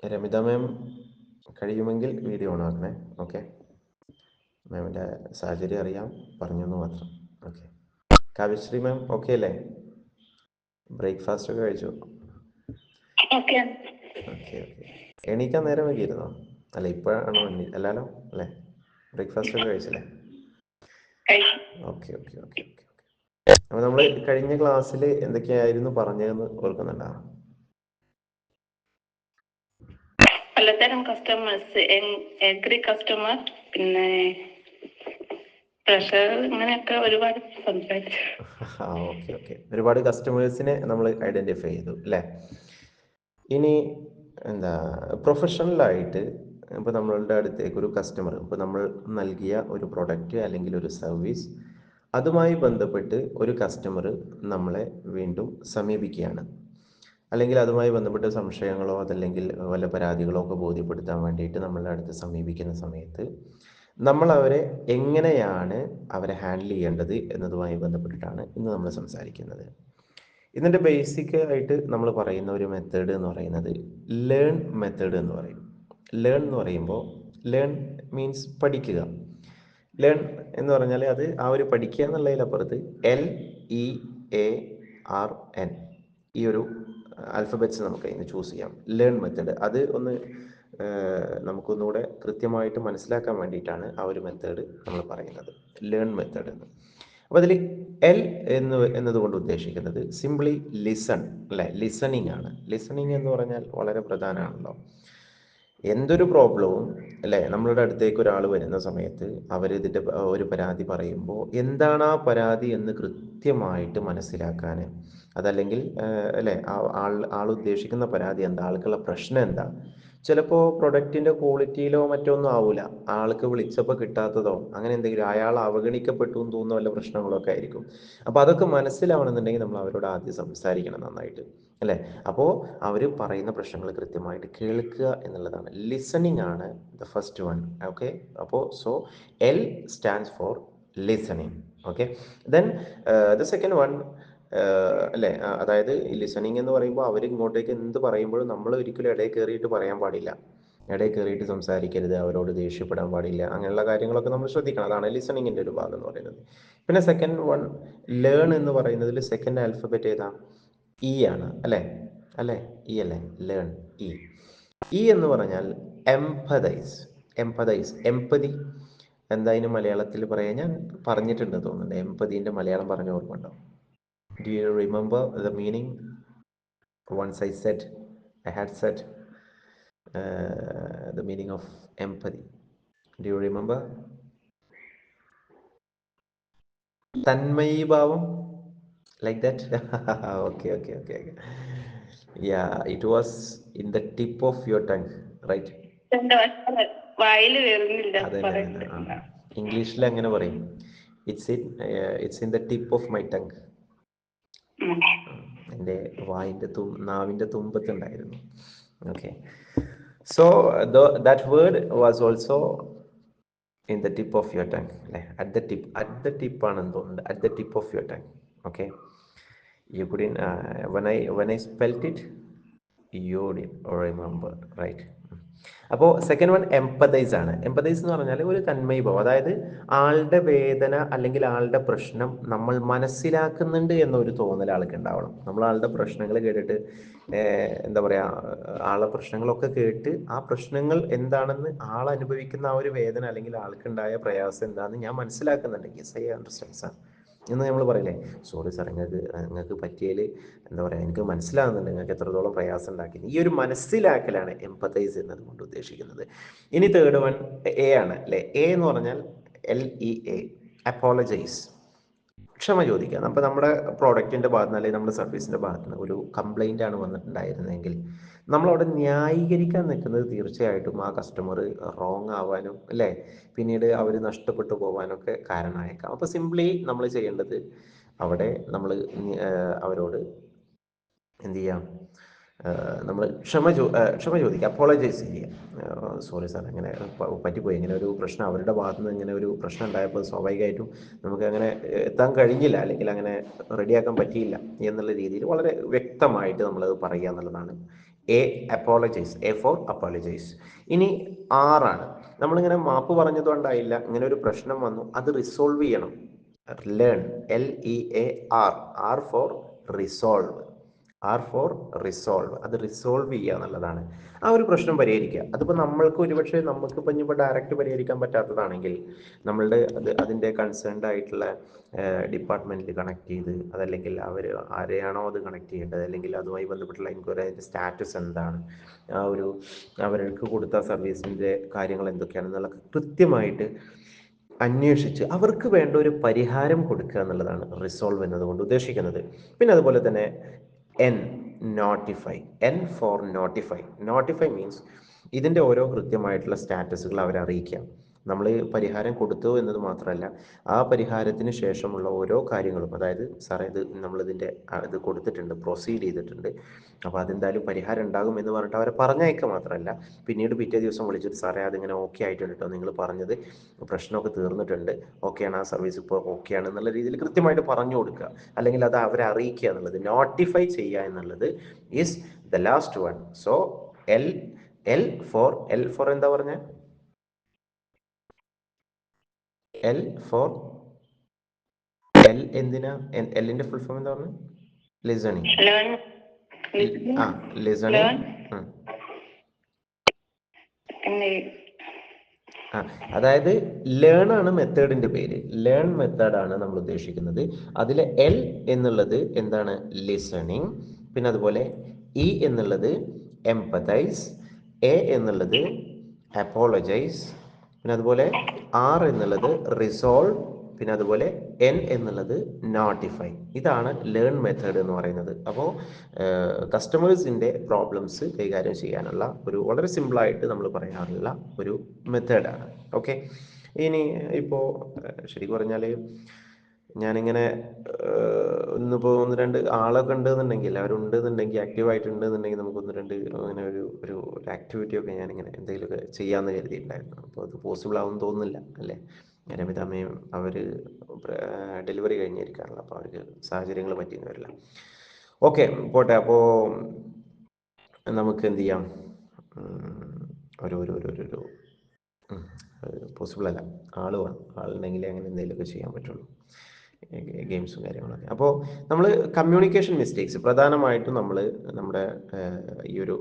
രമിത മാം കഴിയുമെങ്കിൽ video on ആക്കണേ. Okay, മാമിൻ്റെ സാഹചര്യം അറിയാം, പറഞ്ഞെന്ന് മാത്രം. ഓക്കെ, കാവ്യശ്രീ മാം ഓക്കെ അല്ലേ? ബ്രേക്ക്ഫാസ്റ്റ് ഒക്കെ കഴിച്ചു? Okay okay. എണീക്കാൻ നേരം വൈകിയിരുന്നോ? അല്ല ഇപ്പോഴാണോ അല്ലല്ലോ അല്ലേ? ബ്രേക്ക്ഫാസ്റ്റ് ഒക്കെ കഴിച്ചില്ലേ? Okay okay okay okay. അപ്പോൾ നമ്മൾ കഴിഞ്ഞ ക്ലാസ്സിൽ എന്തൊക്കെയായിരുന്നു പറഞ്ഞതെന്ന് ഓർക്കുന്നുണ്ടോ? പലതരം കസ്റ്റമേഴ്സ്, എഗ്രി കസ്റ്റമർ, പിന്നെ പ്രഷർ, ഇങ്ങനെയൊക്കെ ഒരുപാട് സംസാരിച്ചു. Okay okay. ഒരുപാട് കസ്റ്റമേഴ്സിനെ നമ്മൾ ഐഡൻറ്റിഫൈ ചെയ്തു അല്ലേ? ഇനി എന്താ പ്രൊഫഷണലായിട്ട് ഇപ്പോൾ നമ്മളുടെ അടുത്തേക്ക് ഒരു കസ്റ്റമർ, ഇപ്പോൾ നമ്മൾ നൽകിയ ഒരു പ്രൊഡക്റ്റ് അല്ലെങ്കിൽ ഒരു സർവീസ്, അതുമായി ബന്ധപ്പെട്ട് ഒരു കസ്റ്റമർ നമ്മളെ വീണ്ടും സമീപിക്കുകയാണ്, അല്ലെങ്കിൽ അതുമായി ബന്ധപ്പെട്ട് സംശയങ്ങളോ അതല്ലെങ്കിൽ വല്ല പരാതികളോ ഒക്കെ ബോധ്യപ്പെടുത്താൻ വേണ്ടിയിട്ട് നമ്മളുടെ അടുത്ത് സമീപിക്കുന്ന സമയത്ത് നമ്മൾ അവരെ എങ്ങനെയാണ് അവരെ ഹാൻഡിൽ ചെയ്യേണ്ടത് എന്നതുമായി ബന്ധപ്പെട്ടിട്ടാണ് ഇന്ന് നമ്മൾ സംസാരിക്കുന്നത്. ഇതിൻ്റെ ബേസിക് ആയിട്ട് നമ്മൾ പറയുന്ന ഒരു മെത്തേഡ് എന്ന് പറയുന്നത് ലേൺ മെത്തേഡ് എന്ന് പറയും. ലേൺ എന്ന് പറയുമ്പോൾ ലേൺ മീൻസ് പഠിക്കുക. ലേൺ എന്ന് പറഞ്ഞാൽ അത് ആ ഒരു പഠിക്കുക എന്നുള്ളതിനപ്പുറത്ത് LEARN ഈ ഒരു ആൽഫബറ്റ്സ് നമുക്ക് ഇന്ന് ചൂസ് ചെയ്യാം. ലേൺ മെത്തേഡ് അത് ഒന്ന് നമുക്കൊന്നുകൂടെ കൃത്യമായിട്ട് മനസ്സിലാക്കാൻ വേണ്ടിയിട്ടാണ് ആ ഒരു മെത്തേഡ് നമ്മൾ പറയുന്നത്, ലേൺ മെത്തേഡ് എന്ന്. അപ്പോൾ അതിൽ എൽ എന്നതുകൊണ്ട് ഉദ്ദേശിക്കുന്നത് സിംപ്ലി ലിസൺ അല്ലേ, ലിസണിങ് ആണ്. ലിസണിങ് എന്ന് പറഞ്ഞാൽ വളരെ പ്രധാനമാണല്ലോ. എന്തൊരു പ്രോബ്ലവും അല്ലേ, നമ്മളുടെ അടുത്തേക്ക് ഒരാൾ വരുന്ന സമയത്ത് ഇതിൻ്റെ ഒരു പരാതി പറയുമ്പോൾ എന്താണ് ആ പരാതി എന്ന് കൃത്യമായിട്ട് മനസ്സിലാക്കാൻ, അതല്ലെങ്കിൽ അല്ലേ ആൾ ഉദ്ദേശിക്കുന്ന പരാതി എന്താ, ആൾക്കുള്ള പ്രശ്നം എന്താ. ചിലപ്പോൾ പ്രൊഡക്റ്റിൻ്റെ ക്വാളിറ്റിയിലോ മറ്റൊന്നും ആവില്ല, ആൾക്ക് വിളിച്ചപ്പോൾ കിട്ടാത്തതോ അങ്ങനെ എന്തെങ്കിലും, അയാൾ അവഗണിക്കപ്പെട്ടു എന്ന് തോന്നുന്ന വല്ല പ്രശ്നങ്ങളൊക്കെ ആയിരിക്കും. അപ്പോൾ അതൊക്കെ മനസ്സിലാവണമെന്നുണ്ടെങ്കിൽ നമ്മൾ അവരോട് ആദ്യം സംസാരിക്കണം നന്നായിട്ട് അല്ലേ. അപ്പോൾ അവർ പറയുന്ന പ്രശ്നങ്ങൾ കൃത്യമായിട്ട് കേൾക്കുക എന്നുള്ളതാണ്. ലിസണിങ് ആണ് ദ ഫസ്റ്റ് വൺ. ഓക്കെ, അപ്പോൾ so L stands for listening. Okay, then the second one അല്ലേ, അതായത് ലിസണിങ് എന്ന് പറയുമ്പോൾ അവർ ഇങ്ങോട്ടേക്ക് എന്ത് പറയുമ്പോഴും നമ്മൾ ഒരിക്കലും ഇടയിൽ കയറിയിട്ട് പറയാൻ പാടില്ല, ഇടയിൽ കയറിയിട്ട് സംസാരിക്കരുത്, അവരോട് ദേഷ്യപ്പെടാൻ പാടില്ല, അങ്ങനെയുള്ള കാര്യങ്ങളൊക്കെ നമ്മൾ ശ്രദ്ധിക്കണം. അതാണ് ലിസണിങ്ങിൻ്റെ ഒരു ഭാഗം എന്ന് പറയുന്നത്. പിന്നെ സെക്കൻഡ് വൺ ലേൺ എന്ന് പറയുന്നതിൽ സെക്കൻഡ് ആൽഫബറ്റ് ഏതാ? ഇ ആണ് അല്ലേ, അല്ലേ ഇ അല്ലേ, ലേൺ ഇ. ഇ എന്ന് പറഞ്ഞാൽ എംപതൈസ്. എംപതൈസ്, എംപതി എന്താ അതിന് മലയാളത്തിൽ പറയാൻ ഞാൻ പറഞ്ഞിട്ടുണ്ട് തോന്നുന്നുണ്ട്. എംപതിൻ്റെ മലയാളം പറഞ്ഞ ഓർമ്മ ഉണ്ടോ? Do you remember the meaning? Once I had said the meaning of empathy. Do you remember? തന്മയീഭാവം, like that. Okay, okay, okay, okay. Yeah, it was in the tip of your tongue, right? വായിൽ വരുന്നില്ല. അതന്നെ, ഇംഗ്ലീഷിൽ അങ്ങനെ പറയും, it's in the tip of my tongue. എൻ്റെ നാവിൻ്റെ തുമ്പത്തുണ്ടായിരുന്നു. Okay, so that word was also in the tip of your tongue അല്ലേ, at the tip ആണെന്ന് തോന്നുന്നുണ്ട്, at the tip of your tongue. Okay, you couldn't when I spelt it you didn't remember, right? അപ്പോൾ second one empathise ആണ്. Empathise എന്ന് പറഞ്ഞാൽ ഒരു തന്മയീഭാവം, അതായത് ആളുടെ വേദന അല്ലെങ്കിൽ ആളുടെ പ്രശ്നം നമ്മൾ മനസ്സിലാക്കുന്നുണ്ട് എന്നൊരു തോന്നൽ ആൾക്ക് ഉണ്ടാവണം. നമ്മൾ ആളുടെ പ്രശ്നങ്ങൾ കേട്ടിട്ട് എന്താ പറയുക, ആളുടെ പ്രശ്നങ്ങളൊക്കെ കേട്ട് ആ പ്രശ്നങ്ങൾ എന്താണെന്ന്, ആൾ അനുഭവിക്കുന്ന ആ ഒരു വേദന അല്ലെങ്കിൽ ആൾക്കുണ്ടായ പ്രയാസം എന്താണെന്ന് ഞാൻ മനസ്സിലാക്കുന്നുണ്ടെങ്കിൽ യെസ് ഐ അണ്ടർസ്റ്റാൻഡ് സാർ എന്ന് നമ്മൾ പറയില്ലേ, സോറി സാർ നിങ്ങൾക്ക് പറ്റിയതിൽ എന്താ പറയുക, എനിക്ക് മനസ്സിലാകുന്നുണ്ട് നിങ്ങൾക്ക് എത്രത്തോളം പ്രയാസം ഉണ്ടാക്കി. ഈ ഒരു മനസ്സിലാക്കലാണ് എംപതൈസ് എന്നതുകൊണ്ട് ഉദ്ദേശിക്കുന്നത്. ഇനി തേർഡ് വൺ എ ആണ് അല്ലേ. എ എന്ന് പറഞ്ഞാൽ LEA, അപ്പോളജൈസ്, ക്ഷമ ചോദിക്കുക. അപ്പോൾ നമ്മുടെ പ്രോഡക്റ്റിൻ്റെ ഭാഗത്ത് നിന്ന് അല്ലെങ്കിൽ നമ്മുടെ സർവീസിൻ്റെ ഭാഗത്ത് നിന്ന് ഒരു കംപ്ലൈൻ്റ് ആണ് വന്നിട്ടുണ്ടായിരുന്നെങ്കിൽ നമ്മളവിടെ ന്യായീകരിക്കാൻ നിൽക്കുന്നത് തീർച്ചയായിട്ടും ആ കസ്റ്റമർ റോങ് ആവാനും അല്ലേ, പിന്നീട് അവർ നഷ്ടപ്പെട്ടു പോകാനൊക്കെ കാരണമായേക്കാം. അപ്പോൾ സിംപ്ലി നമ്മൾ ചെയ്യേണ്ടത് അവിടെ നമ്മൾ അവരോട് എന്ത് ചെയ്യാം, നമ്മൾ ക്ഷമ ചോദിക്കുക, അപ്പോളജൈസ് ചെയ്യുക. സോറി സാർ, അങ്ങനെ പറ്റിപ്പോയി, ഇങ്ങനെ ഒരു പ്രശ്നം അവരുടെ ഭാഗത്തു നിന്ന് ഇങ്ങനെ ഒരു പ്രശ്നം ഉണ്ടായപ്പോൾ സ്വാഭാവികമായിട്ടും നമുക്ക് അങ്ങനെ എത്താൻ കഴിഞ്ഞില്ല, അല്ലെങ്കിൽ അങ്ങനെ റെഡിയാക്കാൻ പറ്റിയില്ല എന്നുള്ള രീതിയിൽ വളരെ വ്യക്തമായിട്ട് നമ്മളത് പറയുക എന്നുള്ളതാണ് A apologise, A for apologise. ഇനി ആറാണ്, നമ്മളിങ്ങനെ മാപ്പ് പറഞ്ഞതുകൊണ്ടായില്ല, ഇങ്ങനെ ഒരു പ്രശ്നം വന്നു, അത് റിസോൾവ് ചെയ്യണം. Learn, LEAR, R for resolve, R for resolve, അത് റിസോൾവ് ചെയ്യുക എന്നുള്ളതാണ്. ആ ഒരു പ്രശ്നം പരിഹരിക്കുക. അതിപ്പോൾ നമ്മൾക്ക് ഒരുപക്ഷെ നമുക്കിപ്പോൾ ഇനിയിപ്പോൾ ഡയറക്റ്റ് പരിഹരിക്കാൻ പറ്റാത്തതാണെങ്കിൽ നമ്മളുടെ അതിൻ്റെ കൺസേൺഡ് ആയിട്ടുള്ള ഡിപ്പാർട്ട്മെൻറ്റിൽ കണക്ട് ചെയ്ത്, അതല്ലെങ്കിൽ അവർ ആരെയാണോ അത് കണക്ട് ചെയ്യേണ്ടത്, അല്ലെങ്കിൽ അതുമായി ബന്ധപ്പെട്ടുള്ള എൻക്വയറി, അതിൻ്റെ സ്റ്റാറ്റസ് എന്താണ്, ആ ഒരു അവർക്ക് കൊടുത്ത സർവീസിൻ്റെ കാര്യങ്ങൾ എന്തൊക്കെയാണെന്നുള്ള കൃത്യമായിട്ട് അന്വേഷിച്ച് അവർക്ക് വേണ്ട ഒരു പരിഹാരം കൊടുക്കുക എന്നുള്ളതാണ് റിസോൾവ് എന്നതുകൊണ്ട് ഉദ്ദേശിക്കുന്നത്. പിന്നെ അതുപോലെ തന്നെ N, notify, N for notify. Notify means ഇതിൻ്റെ ഓരോ കൃത്യമായിട്ടുള്ള സ്റ്റാറ്റസുകൾ അവരെ അറിയിക്കുക. നമ്മൾ പരിഹാരം കൊടുത്തു എന്നത് മാത്രമല്ല, ആ പരിഹാരത്തിന് ശേഷമുള്ള ഓരോ കാര്യങ്ങളും, അതായത് സാറേ ഇത് നമ്മളിതിൻ്റെ ഇത് കൊടുത്തിട്ടുണ്ട്, പ്രൊസീഡ് ചെയ്തിട്ടുണ്ട്, അപ്പോൾ അതെന്തായാലും പരിഹാരം ഉണ്ടാകും എന്ന് പറഞ്ഞിട്ട് അവരെ പറഞ്ഞയക്കുക മാത്രമല്ല, പിന്നീട് പിറ്റേ ദിവസം വിളിച്ചിട്ട് സാറേ അതിങ്ങനെ ഓക്കെ ആയിട്ടുണ്ട് കേട്ടോ, നിങ്ങൾ പറഞ്ഞത് പ്രശ്നമൊക്കെ തീർന്നിട്ടുണ്ട്, ഓക്കെയാണ്, ആ സർവീസ് ഇപ്പോൾ ഓക്കെയാണ് എന്നുള്ള രീതിയിൽ കൃത്യമായിട്ട് പറഞ്ഞു കൊടുക്കുക, അല്ലെങ്കിൽ അത് അവരെ അറിയിക്കുക എന്നുള്ളത്, നോട്ടിഫൈ ചെയ്യുക എന്നുള്ളത് is the last one. So L, L for എന്താ പറഞ്ഞ, എൽ ഫോർ, എൽ എന്തിനാ, എല്ലിൻ്റെ ഫുൾ ഫോം എന്താ പറഞ്ഞത്? ലിസണിങ്. ആ, ലിസണിങ്. അതായത് ലേൺ ആണ് മെത്തേഡിന്റെ പേര്, ലേൺ മെത്തേഡാണ് നമ്മൾ ഉദ്ദേശിക്കുന്നത്. അതിലെ എൽ എന്നുള്ളത് എന്താണ്, ലിസണിങ്. പിന്നെ അതുപോലെ ഇ എന്നുള്ളത് എംപതൈസ്, എ എന്നുള്ളത് അപ്പോളജൈസ്, പിന്നെ അതുപോലെ ആർ എന്നുള്ളത് റിസോൾവ്, പിന്നെ അതുപോലെ എൻ എന്നുള്ളത് നോട്ടിഫൈ. ഇതാണ് ലേൺ മെത്തേഡ് എന്ന് പറയുന്നത്. അപ്പോൾ കസ്റ്റമേഴ്സിൻ്റെ പ്രോബ്ലംസ് കൈകാര്യം ചെയ്യാനുള്ള ഒരു വളരെ സിമ്പിളായിട്ട് നമ്മൾ പറയാറുള്ള ഒരു മെത്തേഡാണ്. ഓക്കെ. ഇനി ഇപ്പോൾ ശരിക്കും പറഞ്ഞാൽ ഞാനിങ്ങനെ ഇന്നിപ്പോൾ ഒന്ന് രണ്ട് ആളൊക്കെ ഉണ്ടെന്നുണ്ടെങ്കിൽ, അവരുണ്ടെന്നുണ്ടെങ്കിൽ, ആക്റ്റീവായിട്ടുണ്ടെന്നുണ്ടെങ്കിൽ നമുക്കൊന്ന് രണ്ട് അങ്ങനെ ഒരു ആക്ടിവിറ്റി ഒക്കെ ഞാനിങ്ങനെ എന്തെങ്കിലുമൊക്കെ ചെയ്യാമെന്ന് കരുതിയിട്ടുണ്ടായിരുന്നു. അപ്പോൾ അത് പോസിബിൾ ആവുമെന്ന് തോന്നുന്നില്ല അല്ലേ? രമിതമ്മയും അവർ ഡെലിവറി കഴിഞ്ഞിരിക്കുകയാണല്ലോ, അപ്പോൾ അവർക്ക് സാഹചര്യങ്ങൾ പറ്റിയെന്ന് വരില്ല. ഓക്കെ, പോട്ടെ. അപ്പോൾ നമുക്ക് എന്ത് ചെയ്യാം, ഒരു ഒരു ഒരു ഒരു പോസിബിൾ അല്ല, ആൾ വേണം, ആളുണ്ടെങ്കിലേ അങ്ങനെ എന്തെങ്കിലുമൊക്കെ ചെയ്യാൻ പറ്റുള്ളൂ, ഗെയിംസും കാര്യങ്ങളൊക്കെ. അപ്പോൾ നമ്മൾ കമ്മ്യൂണിക്കേഷൻ മിസ്റ്റേക്സ് പ്രധാനമായിട്ടും നമ്മൾ നമ്മുടെ ഈ ഒരു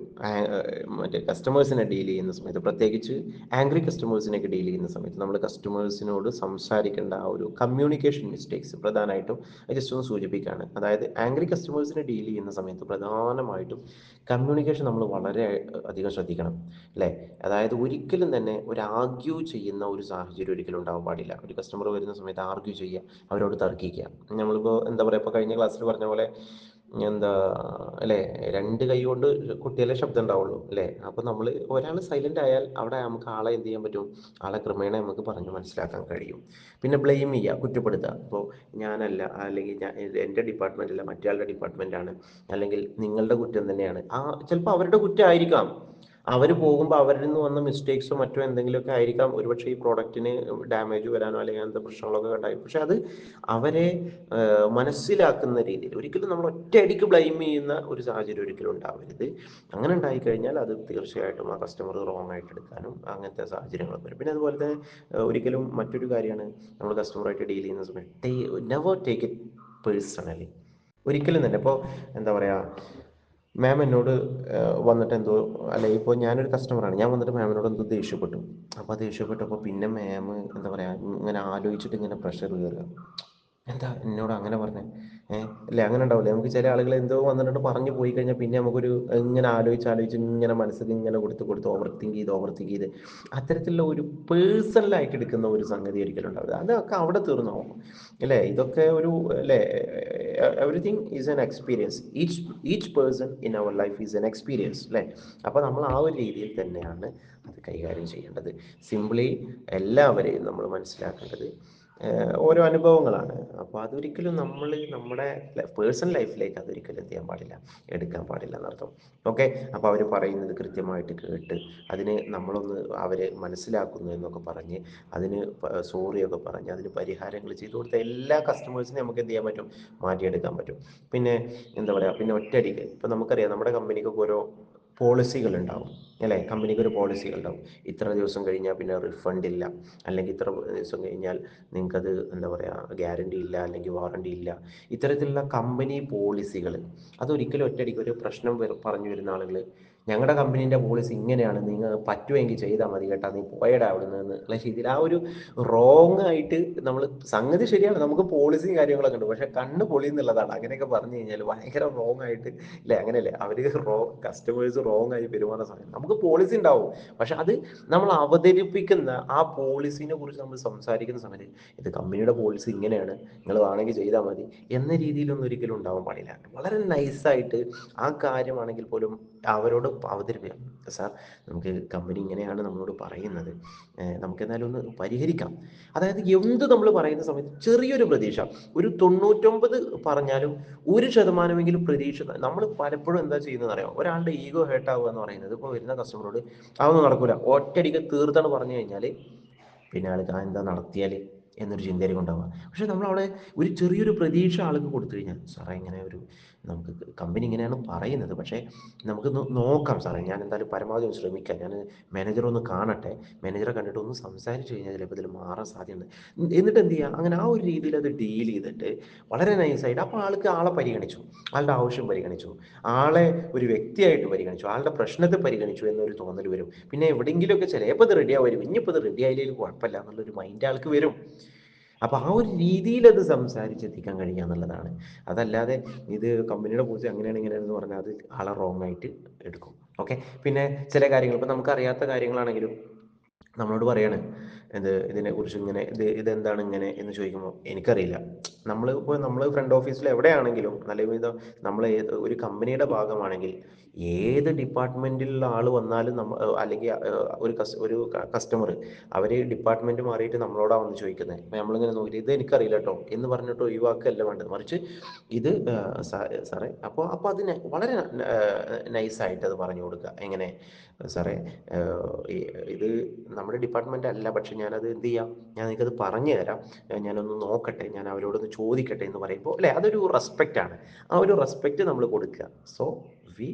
മറ്റേ കസ്റ്റമേഴ്സിനെ ഡീൽ ചെയ്യുന്ന സമയത്ത്, പ്രത്യേകിച്ച് ആംഗ്രി കസ്റ്റമേഴ്സിനെയൊക്കെ ഡീൽ ചെയ്യുന്ന സമയത്ത് നമ്മൾ കസ്റ്റമേഴ്സിനോട് സംസാരിക്കേണ്ട ആ ഒരു കമ്മ്യൂണിക്കേഷൻ മിസ്റ്റേക്സ് പ്രധാനമായിട്ടും ജസ്റ്റ് ഒന്ന് സൂചിപ്പിക്കുകയാണ്. അതായത് ആംഗ്രി കസ്റ്റമേഴ്സിനെ ഡീൽ ചെയ്യുന്ന സമയത്ത് പ്രധാനമായിട്ടും കമ്മ്യൂണിക്കേഷൻ നമ്മൾ വളരെ അധികം ശ്രദ്ധിക്കണം അല്ലേ? അതായത് ഒരിക്കലും തന്നെ ഒരു ആർഗ്യൂ ചെയ്യുന്ന ഒരു സാഹചര്യം ഒരിക്കലും ഉണ്ടാവാൻ പാടില്ല. ഒരു കസ്റ്റമർ വരുന്ന സമയത്ത് ആർഗ്യൂ ചെയ്യുക, അവരോട് തർക്കിക്കുക. നമ്മളിപ്പോൾ എന്താ പറയുക, ഇപ്പോൾ കഴിഞ്ഞ ക്ലാസ്സിൽ പറഞ്ഞ പോലെ എന്താ അല്ലേ, രണ്ട് കൈ കൊണ്ട് കുട്ടികളെ ശബ്ദം ഉണ്ടാവുള്ളൂ അല്ലേ? അപ്പോൾ നമ്മൾ ഒരാൾ സൈലൻ്റ് ആയാൽ അവിടെ നമുക്ക് ആളെ എന്ത് ചെയ്യാൻ പറ്റും, ആളെ ക്രമേണ നമുക്ക് പറഞ്ഞ് മനസ്സിലാക്കാൻ കഴിയും. പിന്നെ ബ്ലെയിം ചെയ്യുക, കുറ്റപ്പെടുത്തുക. ഇപ്പോൾ ഞാനല്ല, അല്ലെങ്കിൽ എൻ്റെ ഡിപ്പാർട്ട്മെൻ്റ് അല്ല, മറ്റേ ഡിപ്പാർട്ട്മെൻറ്റാണ്, അല്ലെങ്കിൽ നിങ്ങളുടെ കുറ്റം തന്നെയാണ്. ചിലപ്പോൾ അവരുടെ കുറ്റമായിരിക്കാം, അവർ പോകുമ്പോൾ അവരിൽ നിന്ന് വന്ന മിസ്റ്റേക്സോ മറ്റോ എന്തെങ്കിലുമൊക്കെ ആയിരിക്കാം ഒരുപക്ഷെ ഈ പ്രോഡക്റ്റിന് ഡാമേജ് വരാനോ അല്ലെങ്കിൽ അങ്ങനത്തെ പ്രശ്നങ്ങളൊക്കെ ഉണ്ടായി. പക്ഷെ അത് അവരെ മനസ്സിലാക്കുന്ന രീതിയിൽ, ഒരിക്കലും നമ്മൾ ഒറ്റയടിക്ക് ബ്ലെയിം ചെയ്യുന്ന ഒരു സാഹചര്യം ഒരിക്കലും ഉണ്ടാവരുത്. അങ്ങനെ ഉണ്ടായിക്കഴിഞ്ഞാൽ അത് തീർച്ചയായിട്ടും ആ കസ്റ്റമർ റോങ് ആയിട്ട് എടുക്കാനും അങ്ങനത്തെ സാഹചര്യങ്ങളൊക്കെ വരും. പിന്നെ അതുപോലെ തന്നെ ഒരിക്കലും മറ്റൊരു കാര്യമാണ്, നമ്മൾ കസ്റ്റമറായിട്ട് ഡീൽ ചെയ്യുന്ന സമയത്ത് നെവർ ടേക്ക് ഇറ്റ് പേഴ്സണലി. ഒരിക്കലും തന്നെ. ഇപ്പോൾ എന്താ പറയുക, മാം എന്നോട് വന്നിട്ട് എന്തോ, അല്ലെങ്കിൽ ഇപ്പോൾ ഞാനൊരു കസ്റ്റമറാണ്, ഞാൻ വന്നിട്ട് മാമിനോട് എന്തോ ദേഷ്യപ്പെട്ടു. അപ്പോൾ ദേഷ്യപ്പെട്ടപ്പോൾ പിന്നെ മാം എന്താ പറയുക, ഇങ്ങനെ ആലോചിച്ചിട്ട് ഇങ്ങനെ പ്രഷർ കയറുക, എന്താ എന്നോട് അങ്ങനെ പറഞ്ഞേ, അല്ലേ? അങ്ങനെ ഉണ്ടാവില്ലേ നമുക്ക്? ചില ആളുകൾ എന്തോ വന്നിട്ട് പറഞ്ഞു പോയി കഴിഞ്ഞാൽ പിന്നെ നമുക്കൊരു ഇങ്ങനെ ആലോചിച്ച് ഇങ്ങനെ മനസ്സിൽ ഇങ്ങനെ കൊടുത്ത് ഓവർ തിങ്ക് ചെയ്ത് അത്തരത്തിലുള്ള ഒരു പേഴ്സണലായിട്ട് എടുക്കുന്ന ഒരു സംഗതി ഒരിക്കലും ഉണ്ടാവില്ല. അതൊക്കെ അവിടെ തീർന്നു പോകും അല്ലേ? ഇതൊക്കെ ഒരു അല്ലേ, everything is an experience, each person in our life is an experience അല്ലേ? അപ്പോൾ നമ്മൾ ആ ഒരു രീതിയിൽ തന്നെയാണ് അത് കൈകാര്യം ചെയ്യേണ്ടത്. സിംപ്ലി എല്ലാവരെയും നമ്മൾ മനസ്സിലാക്കേണ്ടത് ഓരോ അനുഭവങ്ങളാണ്. അപ്പോൾ അതൊരിക്കലും നമ്മുടെ പേഴ്സണൽ ലൈഫിലേക്ക് അതൊരിക്കലും എടുക്കാൻ പാടില്ല എന്നർത്ഥം. ഓക്കെ. അപ്പോൾ അവർ പറയുന്നത് കൃത്യമായിട്ട് കേട്ട് അതിന് നമ്മളൊന്ന് അവരെ മനസ്സിലാക്കുന്നു എന്നൊക്കെ പറഞ്ഞ് അതിന് സോറിയൊക്കെ പറഞ്ഞ് അതിന് പരിഹാരങ്ങൾ ചെയ്തു കൊടുത്ത എല്ലാ കസ്റ്റമേഴ്സിനെയും നമുക്ക് എന്ത് ചെയ്യാൻ പറ്റും, മാറ്റിയെടുക്കാൻ പറ്റും. പിന്നെ എന്താ പറയുക, പിന്നെ ഒറ്റയടിക്ക് ഇപ്പോൾ നമുക്കറിയാം നമ്മുടെ കമ്പനിക്കൊക്കെ ഓരോ പോളിസികളുണ്ടാവും അല്ലേ? കമ്പനിക്കൊരു പോളിസികളുണ്ടാവും. ഇത്ര ദിവസം കഴിഞ്ഞാൽ പിന്നെ റിഫണ്ട് ഇല്ല, അല്ലെങ്കിൽ ഇത്ര ദിവസം കഴിഞ്ഞാൽ നിങ്ങൾക്കത് എന്താ പറയുക ഗ്യാരണ്ടി ഇല്ല, അല്ലെങ്കിൽ വാറണ്ടി ഇല്ല. ഇത്തരത്തിലുള്ള കമ്പനി പോളിസികൾ അതൊരിക്കലും ഒറ്റയടിക്ക് ഒരു പ്രശ്നം പറഞ്ഞു വരുന്ന ആളുകൾ ഞങ്ങളുടെ കമ്പനീൻ്റെ പോളിസി ഇങ്ങനെയാണ്, നിങ്ങൾ പറ്റുമെങ്കിൽ ചെയ്താൽ മതി കേട്ടോ, നീ പോയടാ അവിടെ നിന്ന് ഉള്ള രീതിയിൽ ആ ഒരു റോങ് ആയിട്ട് നമ്മൾ സംഗതി ശരിയാണ്, നമുക്ക് പോളിസിയും കാര്യങ്ങളൊക്കെ ഉണ്ട്, പക്ഷെ കണ്ണ് പൊളിയുന്നുള്ളതാണ്. അങ്ങനെയൊക്കെ പറഞ്ഞു കഴിഞ്ഞാൽ ഭയങ്കര റോങ് ആയിട്ട് അല്ലേ? അങ്ങനെയല്ലേ അവർ കസ്റ്റമേഴ്സ് റോങ് ആയി പെരുമാറുന്ന സമയം നമുക്ക് പോളിസി ഉണ്ടാവും, പക്ഷെ അത് നമ്മൾ അവതരിപ്പിക്കുന്ന ആ പോളിസിനെ കുറിച്ച് നമ്മൾ സംസാരിക്കുന്ന സമയത്ത് ഇത് കമ്പനിയുടെ പോളിസി ഇങ്ങനെയാണ്, നിങ്ങൾ വേണമെങ്കിൽ ചെയ്താൽ മതി എന്ന രീതിയിലൊന്നും ഒരിക്കലും ഉണ്ടാവാൻ പാടില്ല. വളരെ നൈസായിട്ട് ആ കാര്യമാണെങ്കിൽ പോലും അവരോട് അവതരിപ്പിക്കാം. സാർ, നമുക്ക് കമ്പനി ഇങ്ങനെയാണ് നമ്മളോട് പറയുന്നത്, നമുക്ക് എന്തായാലും ഒന്ന് പരിഹരിക്കാം. അതായത് എന്ത് നമ്മൾ പറയുന്ന സമയത്ത് ചെറിയൊരു പ്രതീക്ഷ, ഒരു 99 പറഞ്ഞാലും 1% പ്രതീക്ഷ. നമ്മൾ പലപ്പോഴും എന്താ ചെയ്യുന്നത് അറിയാം, ഒരാളുടെ ഈഗോ ഹേർട്ട് ആവുക എന്ന് പറയുന്നത് ഇപ്പോൾ വരുന്ന കസ്റ്റമറോട് അതൊന്നും നടക്കൂല, ഒറ്റയടിക്ക് തീർത്താണ് പറഞ്ഞു കഴിഞ്ഞാൽ പിന്നെ ആൾക്ക് എന്താ നടത്തിയാൽ എന്നൊരു ചിന്തയായിരിക്കും ഉണ്ടാവുക. പക്ഷെ നമ്മളവിടെ ഒരു ചെറിയൊരു പ്രതീക്ഷ ആൾക്ക് കൊടുത്തു കഴിഞ്ഞാൽ, സാറേ ഇങ്ങനെ ഒരു നമുക്ക് കമ്പനി ഇങ്ങനെയാണ് പറയുന്നത്, പക്ഷേ നമുക്ക് നോക്കാം സാറേ, ഞാൻ എന്തായാലും പരമാവധി ഒന്ന് ശ്രമിക്കാം, ഞാൻ മാനേജറെ ഒന്ന് കാണട്ടെ, മാനേജറെ കണ്ടിട്ട് ഒന്ന് സംസാരിച്ച് കഴിഞ്ഞാൽ ചിലപ്പോൾ ഇതിൽ മാറാൻ സാധ്യതയുണ്ട്. എന്നിട്ട് എന്ത് ചെയ്യുക, അങ്ങനെ ആ ഒരു രീതിയിൽ അത് ഡീൽ ചെയ്തിട്ട് വളരെ നൈസായിട്ട് അപ്പോൾ ആളെ പരിഗണിച്ചു, ആളുടെ ആവശ്യം പരിഗണിച്ചു, ആളെ ഒരു വ്യക്തിയായിട്ട് പരിഗണിച്ചു, ആളുടെ പ്രശ്നത്തെ പരിഗണിച്ചു എന്നൊരു തോന്നൽ വരും. പിന്നെ എവിടെയെങ്കിലുമൊക്കെ ചിലപ്പോൾ ഇത് റെഡി ആവും, ഇനിയിപ്പോൾ ഇത് റെഡി ആയില്ലെങ്കിൽ കുഴപ്പമില്ല എന്നുള്ളൊരു മൈൻഡ് ആൾക്ക് വരും. അപ്പോൾ ആ ഒരു രീതിയിൽ അത് സംസാരിച്ചെത്തിക്കാൻ കഴിയുക എന്നുള്ളതാണ്. അതല്ലാതെ ഇത് കമ്പനിയുടെ പോളിസി അങ്ങനെയാണ് ഇങ്ങനെയാണെന്ന് പറഞ്ഞാൽ അത് ആളെ റോങ് ആയിട്ട് എടുക്കും. ഓക്കെ. പിന്നെ ചില കാര്യങ്ങൾ ഇപ്പോൾ നമുക്കറിയാത്ത കാര്യങ്ങളാണെങ്കിലും നമ്മളോട് പറയാണ്, ഇതിനെക്കുറിച്ച് ഇങ്ങനെ ഇതെന്താണ് ഇങ്ങനെ എന്ന് ചോദിക്കുമ്പോൾ എനിക്കറിയില്ല. നമ്മൾ ഫ്രണ്ട് ഓഫീസിൽ എവിടെയാണെങ്കിലും അല്ലെങ്കിൽ നമ്മൾ ഒരു കമ്പനിയുടെ ഭാഗമാണെങ്കിൽ ഏത് ഡിപ്പാർട്ട്മെൻറ്റിലുള്ള ആൾ വന്നാലും അല്ലെങ്കിൽ ഒരു കസ്റ്റമർ അവർ ഡിപ്പാർട്ട്മെൻറ്റ് മാറിയിട്ട് നമ്മളോടാ വന്ന് ചോദിക്കുന്നത്. അപ്പോൾ നമ്മളിങ്ങനെ നോക്കിയിട്ട് ഇത് എനിക്കറിയില്ല കേട്ടോ എന്ന് പറഞ്ഞിട്ട് ഒഴിവാക്കുകയല്ല വേണ്ടത്, മറിച്ച് ഇത് സാറേ അപ്പോൾ അതിനെ വളരെ നൈസായിട്ട് അത് പറഞ്ഞു കൊടുക്കുക. എങ്ങനെ സാറേ, ഇത് നമ്മുടെ ഡിപ്പാർട്ട്മെൻ്റ് അല്ല, പക്ഷെ ഞാനത് എന്ത് ചെയ്യാം, ഞാൻ നിങ്ങൾക്കത് പറഞ്ഞു തരാം, ഞാനൊന്ന് നോക്കട്ടെ, ഞാൻ അവരോടൊന്ന് ചോദിക്കട്ടെ എന്ന് പറയുമ്പോൾ അല്ലേ, അതൊരു റെസ്പെക്റ്റാണ്. ആ ഒരു റെസ്പെക്റ്റ് നമ്മൾ കൊടുക്കുക. So we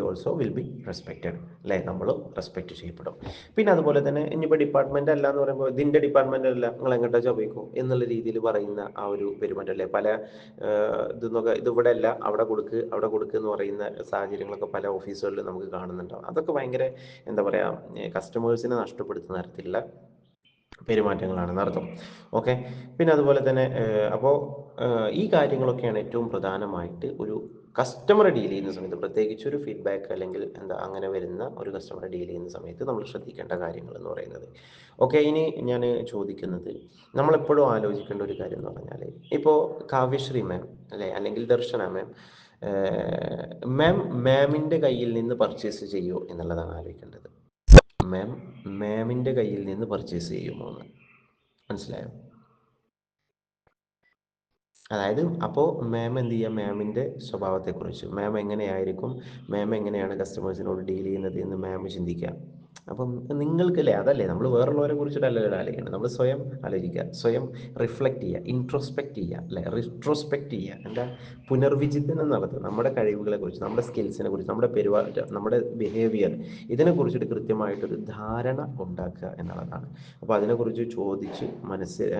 also will be respected അല്ലേ, നമ്മളും റെസ്പെക്റ്റ് ചെയ്യപ്പെടും. പിന്നെ അതുപോലെ തന്നെ ഇനിയിപ്പോൾ ഡിപ്പാർട്ട്മെൻ്റ് അല്ല എന്ന് പറയുമ്പോൾ ഇതിൻ്റെ ഡിപ്പാർട്ട്മെൻ്റ് അല്ല, നിങ്ങൾ എങ്ങോട്ടാ ചോദിക്കും എന്നുള്ള രീതിയിൽ പറയുന്ന ആ ഒരു പെരുമാറ്റം അല്ലേ, പല ഇതിവിടെ അല്ല അവിടെ കൊടുക്ക് എന്ന് പറയുന്ന സാഹചര്യങ്ങളൊക്കെ പല ഓഫീസുകളിലും നമുക്ക് കാണുന്നുണ്ടാവും. അതൊക്കെ ഭയങ്കര എന്താ പറയുക, കസ്റ്റമേഴ്സിനെ നഷ്ടപ്പെടുത്തുന്ന തരത്തിലുള്ള പെരുമാറ്റങ്ങളാണ് നടത്തും. ഓക്കെ. പിന്നെ അതുപോലെ തന്നെ അപ്പോൾ ഈ കാര്യങ്ങളൊക്കെയാണ് ഏറ്റവും പ്രധാനമായിട്ട് ഒരു കസ്റ്റമറെ ഡീൽ ചെയ്യുന്ന സമയത്ത്, പ്രത്യേകിച്ച് ഒരു ഫീഡ്ബാക്ക് അല്ലെങ്കിൽ അങ്ങനെ വരുന്ന ഒരു കസ്റ്റമറെ ഡീൽ ചെയ്യുന്ന സമയത്ത് നമ്മൾ ശ്രദ്ധിക്കേണ്ട കാര്യങ്ങൾ എന്ന് പറയുന്നത്. ഓക്കെ. ഇനി ഞാൻ ചോദിക്കുന്നത്, നമ്മളെപ്പോഴും ആലോചിക്കേണ്ട ഒരു കാര്യം എന്ന് പറഞ്ഞാൽ, ഇപ്പോൾ കാവ്യശ്രീ മാം അല്ലേ, അല്ലെങ്കിൽ ദർശന മാം, മാമിൻ്റെ കയ്യിൽ നിന്ന് പർച്ചേസ് ചെയ്യുമോ എന്നുള്ളതാണ് ആലോചിക്കേണ്ടത്. മാമിൻ്റെ കയ്യിൽ നിന്ന് പർച്ചേസ് ചെയ്യുമോ എന്ന് മനസ്സിലായോ? അതായത് അപ്പോൾ മാം എന്ത് ചെയ്യുക, മാമിൻ്റെ സ്വഭാവത്തെക്കുറിച്ച്, മാം എങ്ങനെയായിരിക്കും, മാം എങ്ങനെയാണ് കസ്റ്റമേഴ്സിനോട് ഡീൽ ചെയ്യുന്നത് എന്ന് മാം ചിന്തിക്കുക. അപ്പം നിങ്ങൾക്കല്ലേ, അതല്ലേ നമ്മൾ വേറുള്ളവരെ കുറിച്ചിട്ടല്ലല്ലോ ആലോചിക്കേണ്ടത്, നമ്മൾ സ്വയം ആലോചിക്കുക, സ്വയം റിഫ്ലക്റ്റ് ചെയ്യുക, ഇൻട്രോസ്പെക്റ്റ് ചെയ്യുക അല്ലേ, റിട്രോസ്പെക്റ്റ് ചെയ്യുക, എന്താ പുനർവിചിന്തനം നടത്തുക, നമ്മുടെ കഴിവുകളെ കുറിച്ച്, നമ്മുടെ സ്കിൽസിനെ കുറിച്ച്, നമ്മുടെ പെരുമാറ്റം, നമ്മുടെ ബിഹേവിയർ, ഇതിനെക്കുറിച്ചിട്ട് കൃത്യമായിട്ടൊരു ധാരണ ഉണ്ടാക്കുക എന്നുള്ളതാണ്. അപ്പോൾ അതിനെക്കുറിച്ച് ചോദിച്ച്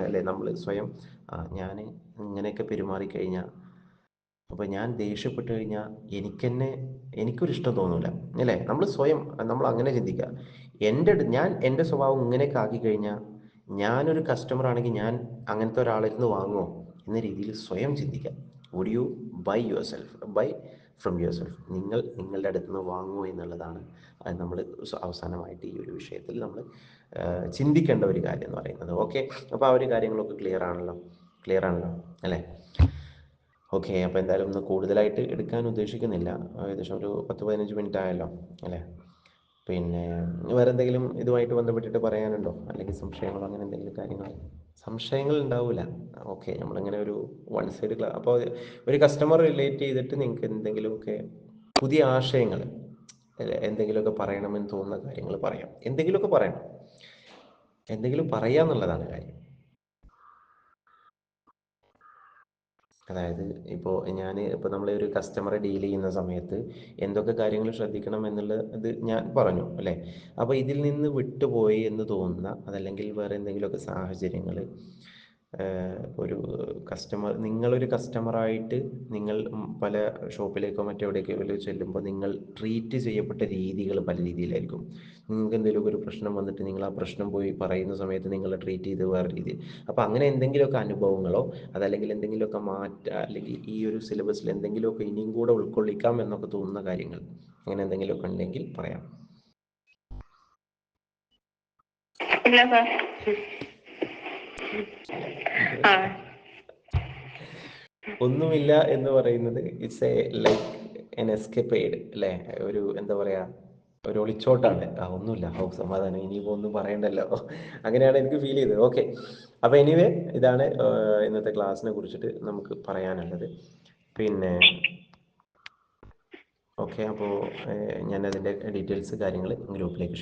അല്ലേ നമ്മൾ സ്വയം ഞാൻ ഇങ്ങനെയൊക്കെ പെരുമാറിക്കഴിഞ്ഞാൽ, അപ്പോൾ ഞാൻ ദേഷ്യപ്പെട്ട് കഴിഞ്ഞാൽ എനിക്കൊരിഷ്ടം തോന്നില്ല അല്ലേ, നമ്മൾ അങ്ങനെ ചിന്തിക്കുക. എൻ്റെ സ്വഭാവം ഇങ്ങനെയൊക്കെ ആക്കിക്കഴിഞ്ഞാൽ ഞാനൊരു കസ്റ്റമർ ആണെങ്കിൽ ഞാൻ അങ്ങനത്തെ ഒരാളിൽ നിന്ന് വാങ്ങുമോ എന്ന രീതിയിൽ സ്വയം ചിന്തിക്കുക. Would you buy from yourself, നിങ്ങൾ നിങ്ങളുടെ അടുത്ത് നിന്ന് വാങ്ങുമോ എന്നുള്ളതാണ് അത് നമ്മൾ അവസാനമായിട്ട് ഈ ഒരു വിഷയത്തിൽ നമ്മൾ ചിന്തിക്കേണ്ട ഒരു കാര്യം എന്ന് പറയുന്നത്. ഓക്കെ. അപ്പോൾ ആ ഒരു കാര്യങ്ങളൊക്കെ ക്ലിയർ ആണല്ലോ അല്ലേ? ഓക്കെ. അപ്പോൾ എന്തായാലും ഒന്ന് കൂടുതലായിട്ട് എടുക്കാൻ ഉദ്ദേശിക്കുന്നില്ല, ഏകദേശം ഒരു 10-15 മിനിറ്റ് ആയല്ലോ അല്ലേ? പിന്നെ വേറെ എന്തെങ്കിലും ഇതുമായിട്ട് ബന്ധപ്പെട്ടിട്ട് പറയാനുണ്ടോ, അല്ലെങ്കിൽ സംശയങ്ങളോ അങ്ങനെ എന്തെങ്കിലും കാര്യങ്ങൾ? സംശയങ്ങൾ ഉണ്ടാവില്ല. ഓക്കെ. നമ്മളിങ്ങനെ ഒരു വൺ സൈഡ് അപ്പോൾ ഒരു കസ്റ്റമർ റിലേറ്റ് ചെയ്തിട്ട് നിങ്ങൾക്ക് എന്തെങ്കിലുമൊക്കെ പുതിയ ആശയങ്ങൾ എന്തെങ്കിലുമൊക്കെ പറയണമെന്ന് തോന്നുന്ന കാര്യങ്ങൾ പറയാം, എന്തെങ്കിലുമൊക്കെ പറയണം, എന്തെങ്കിലും പറയാന്നുള്ളതാണ് കാര്യം. അതായത് ഇപ്പോൾ നമ്മൾ ഒരു കസ്റ്റമറെ ഡീൽ ചെയ്യുന്ന സമയത്ത് എന്തൊക്കെ കാര്യങ്ങൾ ശ്രദ്ധിക്കണം എന്നുള്ളത് ഞാൻ പറഞ്ഞു അല്ലേ. അപ്പോൾ ഇതിൽ നിന്ന് വിട്ടുപോയി എന്ന് തോന്നുന്ന അതല്ലെങ്കിൽ വേറെ എന്തെങ്കിലുമൊക്കെ സാഹചര്യങ്ങൾ, ഒരു നിങ്ങളൊരു കസ്റ്റമറായിട്ട് നിങ്ങൾ പല ഷോപ്പിലേക്കോ മറ്റെവിടേക്കോ ചെല്ലുമ്പോൾ നിങ്ങൾ ട്രീറ്റ് ചെയ്യപ്പെട്ട രീതികൾ പല രീതിയിലായിരിക്കും. നിങ്ങൾക്ക് എന്തെങ്കിലുമൊക്കെ ഒരു പ്രശ്നം വന്നിട്ട് നിങ്ങൾ ആ പ്രശ്നം പോയി പറയുന്ന സമയത്ത് നിങ്ങളെ ട്രീറ്റ് ചെയ്ത് വേറെ രീതിയിൽ. അപ്പോൾ അങ്ങനെ എന്തെങ്കിലുമൊക്കെ അനുഭവങ്ങളോ അതല്ലെങ്കിൽ എന്തെങ്കിലുമൊക്കെ അല്ലെങ്കിൽ ഈ ഒരു സിലബസിൽ എന്തെങ്കിലുമൊക്കെ ഇനിയും കൂടെ ഉൾക്കൊള്ളിക്കാം എന്നൊക്കെ തോന്നുന്ന കാര്യങ്ങൾ അങ്ങനെ എന്തെങ്കിലുമൊക്കെ ഉണ്ടെങ്കിൽ പറയാം. ഇല്ല സാർ. ആ ഒന്നുമില്ല എന്ന് പറയുന്നത് ഇറ്റ്സ് എ ലൈക്ക് എൻ എസ്കേപ്പേഡ് അല്ലേ, ഒരു എന്താ പറയാ, ഒരു ഒളിച്ചോട്ടാണ്. ഒന്നുമില്ല, സമാധാനം, ഇനിയിപ്പോൾ ഒന്നും പറയണ്ടല്ലോ, അങ്ങനെയാണ് എനിക്ക് ഫീൽ ചെയ്തത്. ഓക്കെ, അപ്പോൾ എനിവേ ഇതാണ് ഇന്നത്തെ ക്ലാസ്സിനെ കുറിച്ചിട്ട് നമുക്ക് പറയാനുള്ളത്. പിന്നെ ഓക്കെ, അപ്പോൾ ഞാനതിൻ്റെ ഡീറ്റെയിൽസ് കാര്യങ്ങൾ ഗ്രൂപ്പിലേക്ക്